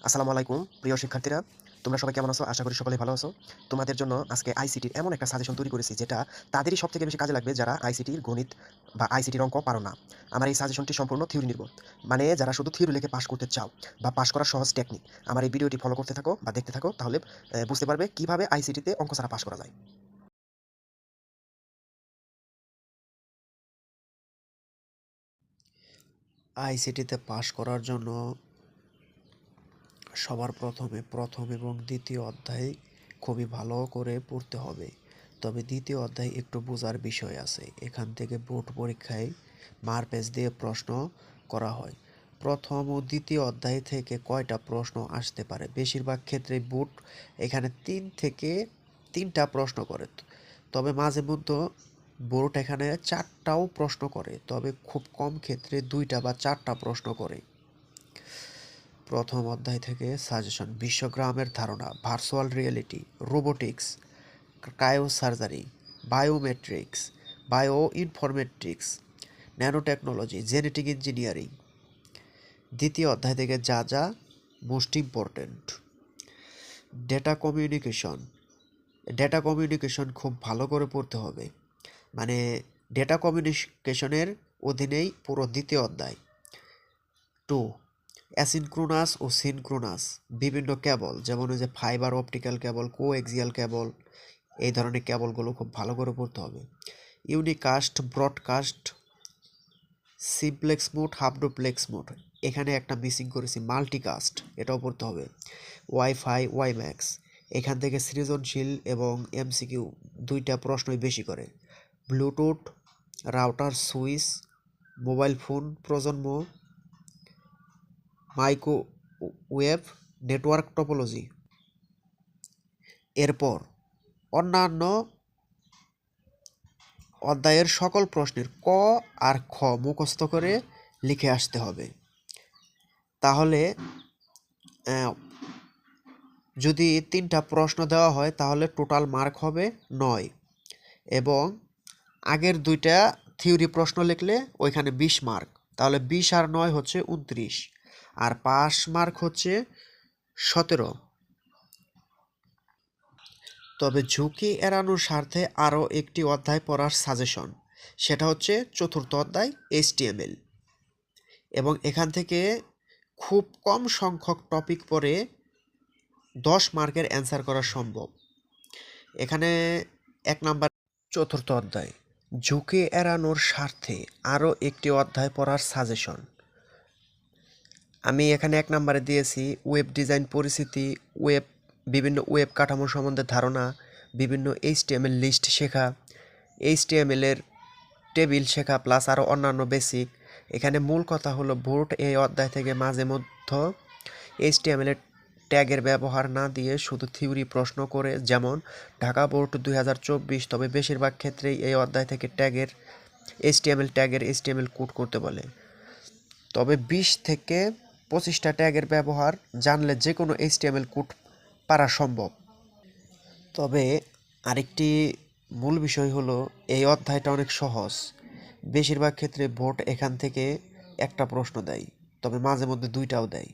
আসসালামু আলাইকুম প্রিয় শিক্ষার্থীরা, তোমরা সবাই কেমন আছো? আশা করি সকলেই ভালো আছো। তোমাদের জন্য আজকে আইসিটির এমন একটা সাজেশন তৈরি করেছি যেটা তাদেরই সবথেকে বেশি কাজে লাগবে যারা আইসিটির গণিত বা আইসিটির অঙ্ক পারো না। আমার এই সাজেশনটি সম্পূর্ণ থিওরি নির্ভর, মানে যারা শুধু থিওরি লিখে পাস করতে চাও বা পাস করার সহজ টেকনিক, আমার এই ভিডিওটি ফলো করতে থাকো বা দেখতে থাকো, তাহলে বুঝতে পারবে কিভাবে আইসিটিতে অঙ্ক ছাড়া পাস করা যায়। আইসিটিতে পাশ করার জন্য সবার প্রথমে প্রথম এবং দ্বিতীয় অধ্যায় খুবই ভালো করে পড়তে হবে। তবে দ্বিতীয় অধ্যায় একটু বোঝার বিষয় আছে। এখান থেকে বোর্ড পরীক্ষায় মারপ্যাচ দিয়ে প্রশ্ন করা হয়। প্রথম ও দ্বিতীয় অধ্যায় থেকে কয়টা প্রশ্ন আসতে পারে? বেশিরভাগ ক্ষেত্রে বোর্ড এখানে 3টা প্রশ্ন করে, তবে মাঝে মধ্যে বোর্ড এখানে 4টাও প্রশ্ন করে, তবে খুব কম ক্ষেত্রে 2টা বা 4টা প্রশ্ন করে। প্রথম অধ্যায় থেকে সাজেশন: বিশ্বগ্রামের ধারণা, virtual reality, robotics, cryosurgery, biometrics, bio informatics, nanotechnology, genetic engineering. দ্বিতীয় অধ্যায় থেকে যা যা most important: data communication. Data communication খুব ভালো করে পড়তে হবে, মানে ডেটা কমিউনিকেশনের অধীনেই পুরো দ্বিতীয় অধ্যায়। 2. অ্যাসিনক্রোনাস ও সিনক্রোনাস বিভিন্ন কেবল, যেমন ওই যে ফাইবার অপটিক্যাল কেবল, কোএক্সিয়াল কেবল, এই ধরনের কেবলগুলো খুব ভালো করে পড়তে হবে। Unicast, broadcast, simplex mode, half duplex mode. এখানে একটা মিসিং করেছি, মাল্টিকাস্ট, এটাও পড়তে হবে। Wifi, WiMAX. এখান থেকে সৃজনশীল এবং এমসিকিউ 2টা প্রশ্নই বেশি করে। Bluetooth, router, switch, mobile phone প্রজন্ম, মাইক্রোওয়েভ, নেটওয়ার্ক টপোলজি। এরপর অন্যান্য অধ্যায়ের সকল প্রশ্নের ক আর খ মুখস্থ করে লিখে আসতে হবে। তাহলে যদি 3টা প্রশ্ন দেওয়া হয় তাহলে টোটাল মার্ক হবে 9, এবং আগের 2টা থিওরি প্রশ্ন লিখলে ওইখানে 20 মার্ক, তাহলে 20 আর 9 হচ্ছে 29, আর পাস মার্ক হচ্ছে 17। তবে ঝুঁকি এড়ানোর স্বার্থে আরও একটি অধ্যায় পড়ার সাজেশন, সেটা হচ্ছে চতুর্থ অধ্যায় HTML, এবং এখান থেকে খুব কম সংখ্যক টপিক পড়ে 10 মার্কের অ্যান্সার করা সম্ভব। এখানে 1 নাম্বার চতুর্থ অধ্যায় ঝুঁকি এড়ানোর স্বার্থে আরও একটি অধ্যায় পড়ার সাজেশন। আমি এখানে 1 নাম্বারে দিয়েছি ওয়েব ডিজাইন পরিচিতি, বিভিন্ন ওয়েব কাঠামো সম্বন্ধে ধারণা, বিভিন্ন HTML লিস্ট শেখা, HTML এর টেবিল শেখা, প্লাস আরও অন্যান্য বেসিক। এখানে মূল কথা হলো বোর্ড এই অধ্যায় থেকে মাঝে মধ্যে HTML এর ট্যাগের ব্যবহার না দিয়ে শুধু থিওরি প্রশ্ন করে, যেমন ঢাকা বোর্ড 2024, তবে বেশিরভাগ ক্ষেত্রেই এই অধ্যায় থেকে HTML কোড করতে বলে। তবে 20 থেকে 25টা ট্যাগের ব্যবহার জানলে যে কোনো HTML কোড পারা সম্ভব। তবে আরেকটি মূল বিষয় হলো এই অধ্যায়টা অনেক সহজ। বেশিরভাগ ক্ষেত্রে বোর্ড এখান থেকে একটা প্রশ্ন দেয়, তবে মাঝে মধ্যে 2টাও দেয়।